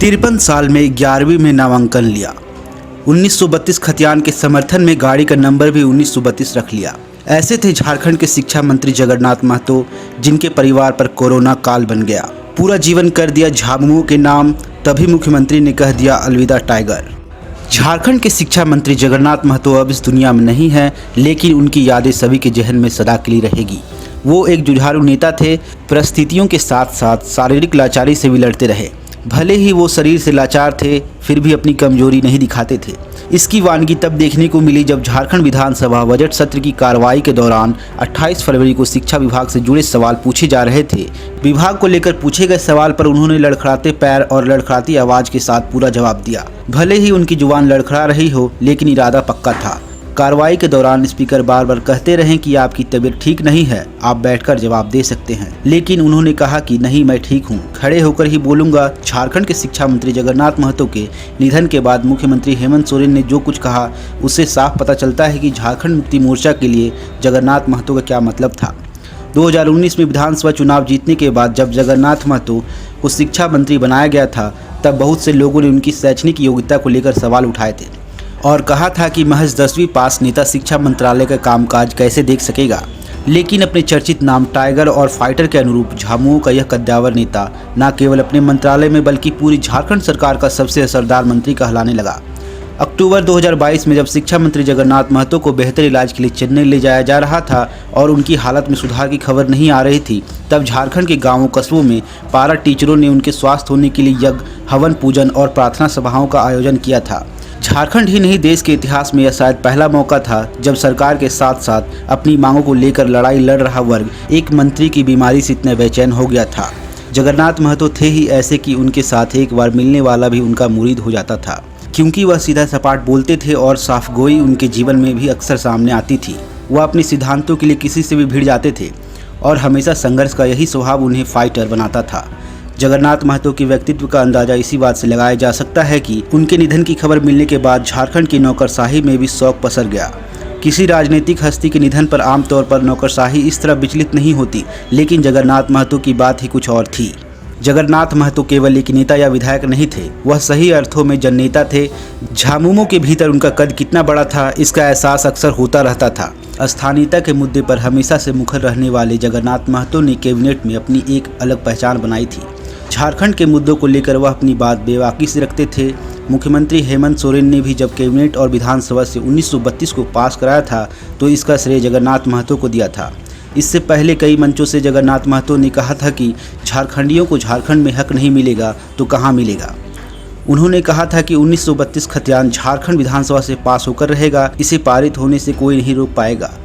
53 साल में 11वीं में नामांकन लिया। 1932 खतियान के समर्थन में गाड़ी का नंबर भी 1932 रख लिया। ऐसे थे झारखंड के शिक्षा मंत्री जगन्नाथ महतो, जिनके परिवार पर कोरोना काल बन गया। पूरा जीवन कर दिया झामुमो के नाम, तभी मुख्यमंत्री ने कह दिया अलविदा टाइगर। झारखंड के शिक्षा मंत्री जगन्नाथ महतो अब इस दुनिया में नहीं है, लेकिन उनकी यादें सभी के जहन में सदा के लिए रहेगी। वो एक जुझारू नेता थे, परिस्थितियों के साथ साथ शारीरिक लाचारी से भी लड़ते रहे। भले ही वो शरीर से लाचार थे, फिर भी अपनी कमजोरी नहीं दिखाते थे। इसकी वानगी तब देखने को मिली जब झारखंड विधानसभा बजट सत्र की कार्रवाई के दौरान 28 फरवरी को शिक्षा विभाग से जुड़े सवाल पूछे जा रहे थे। विभाग को लेकर पूछे गए सवाल पर उन्होंने लड़खड़ाते पैर और लड़खड़ाती आवाज के साथ पूरा जवाब दिया। भले ही उनकी जुबान लड़खड़ा रही हो, लेकिन इरादा पक्का था। कार्रवाई के दौरान स्पीकर बार बार कहते रहे कि आपकी तबीयत ठीक नहीं है, आप बैठकर जवाब दे सकते हैं, लेकिन उन्होंने कहा कि नहीं, मैं ठीक हूं, खड़े होकर ही बोलूंगा। झारखंड के शिक्षा मंत्री जगन्नाथ महतो के निधन के बाद मुख्यमंत्री हेमंत सोरेन ने जो कुछ कहा, उससे साफ पता चलता है कि झारखंड मुक्ति मोर्चा के लिए जगन्नाथ महतो का क्या मतलब था। 2019 में विधानसभा चुनाव जीतने के बाद जब जगन्नाथ महतो को शिक्षा मंत्री बनाया गया था, तब बहुत से लोगों ने उनकी शैक्षणिक योग्यता को लेकर सवाल उठाए थे और कहा था कि महज 10वीं पास नेता शिक्षा मंत्रालय का कामकाज कैसे देख सकेगा। लेकिन अपने चर्चित नाम टाइगर और फाइटर के अनुरूप झामुमो का यह कद्दावर नेता न केवल अपने मंत्रालय में बल्कि पूरी झारखंड सरकार का सबसे असरदार मंत्री कहलाने लगा। अक्टूबर 2022 में जब शिक्षा मंत्री जगन्नाथ महतो को बेहतर इलाज के लिए चेन्नई ले जाया जा रहा था और उनकी हालत में सुधार की खबर नहीं आ रही थी, तब झारखंड के गांवों कस्बों में पारा टीचरों ने उनके स्वास्थ्य होने के लिए यज्ञ, हवन, पूजन और प्रार्थना सभाओं का आयोजन किया था। झारखंड ही नहीं, देश के इतिहास में यह शायद पहला मौका था जब सरकार के साथ साथ अपनी मांगों को लेकर लड़ाई लड़ रहा वर्ग एक मंत्री की बीमारी से इतना बेचैन हो गया था। जगन्नाथ महतो थे ही ऐसे कि उनके साथ एक बार मिलने वाला भी उनका मुरीद हो जाता था, क्योंकि वह सीधा सपाट बोलते थे और साफगोई उनके जीवन में भी अक्सर सामने आती थी। वह अपने सिद्धांतों के लिए किसी से भी भिड़ जाते थे और हमेशा संघर्ष का यही स्वभाव उन्हें फाइटर बनाता था। जगन्नाथ महतो के व्यक्तित्व का अंदाजा इसी बात से लगाया जा सकता है कि उनके निधन की खबर मिलने के बाद झारखंड की नौकरशाही में भी शौक पसर गया। किसी राजनीतिक हस्ती के निधन पर आमतौर पर नौकरशाही इस तरह विचलित नहीं होती, लेकिन जगन्नाथ महतो की बात ही कुछ और थी। जगन्नाथ महतो केवल एक नेता या विधायक नहीं थे, वह सही अर्थों में जननेता थे। झामुमो के भीतर उनका कद कितना बड़ा था, इसका एहसास अक्सर होता रहता था। स्थानीयता के मुद्दे पर हमेशा से मुखर रहने वाले जगन्नाथ महतो ने कैबिनेट में अपनी एक अलग पहचान बनाई थी। झारखंड के मुद्दों को लेकर वह अपनी बात बेबाकी से रखते थे। मुख्यमंत्री हेमंत सोरेन ने भी जब कैबिनेट और विधानसभा से 1932 को पास कराया था, तो इसका श्रेय जगन्नाथ महतो को दिया था। इससे पहले कई मंचों से जगन्नाथ महतो ने कहा था कि झारखंडियों को झारखंड में हक नहीं मिलेगा तो कहाँ मिलेगा। उन्होंने कहा था कि 1932 खतियान झारखंड विधानसभा से पास होकर रहेगा, इसे पारित होने से कोई नहीं रोक पाएगा।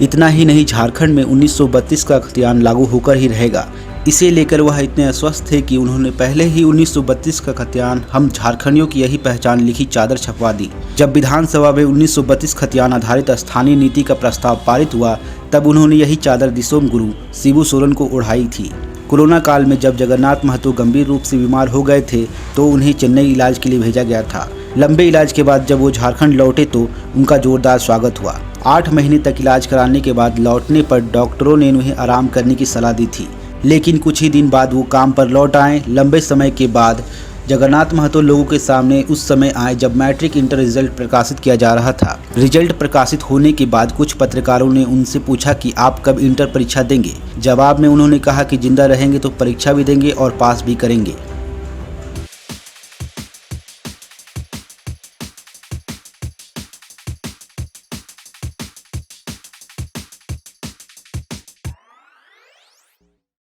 इतना ही नहीं, झारखंड में 1932 का खतियान लागू होकर ही रहेगा। इसे लेकर वह इतने अस्वस्थ थे कि उन्होंने पहले ही 1932 का खतियान हम झारखंडियों की यही पहचान लिखी चादर छपवा दी। जब विधानसभा में 1932 खतियान आधारित स्थानीय नीति का प्रस्ताव पारित हुआ, तब उन्होंने यही चादर दिसोम गुरु शिबू सोरेन को ओढ़ाई थी। कोरोना काल में जब जगन्नाथ महतो गंभीर रूप से बीमार हो गए थे, तो उन्हें चेन्नई इलाज के लिए भेजा गया था। लंबे इलाज के बाद जब वो झारखंड लौटे तो उनका जोरदार स्वागत हुआ। 8 महीने तक इलाज कराने के बाद लौटने पर डॉक्टरों ने उन्हें आराम करने की सलाह दी थी, लेकिन कुछ ही दिन बाद वो काम पर लौट आए। लंबे समय के बाद जगन्नाथ महतो लोगों के सामने उस समय आए जब मैट्रिक इंटर रिजल्ट प्रकाशित किया जा रहा था। रिजल्ट प्रकाशित होने के बाद कुछ पत्रकारों ने उनसे पूछा कि आप कब इंटर परीक्षा देंगे। जवाब में उन्होंने कहा कि जिंदा रहेंगे तो परीक्षा भी देंगे और पास भी करेंगे।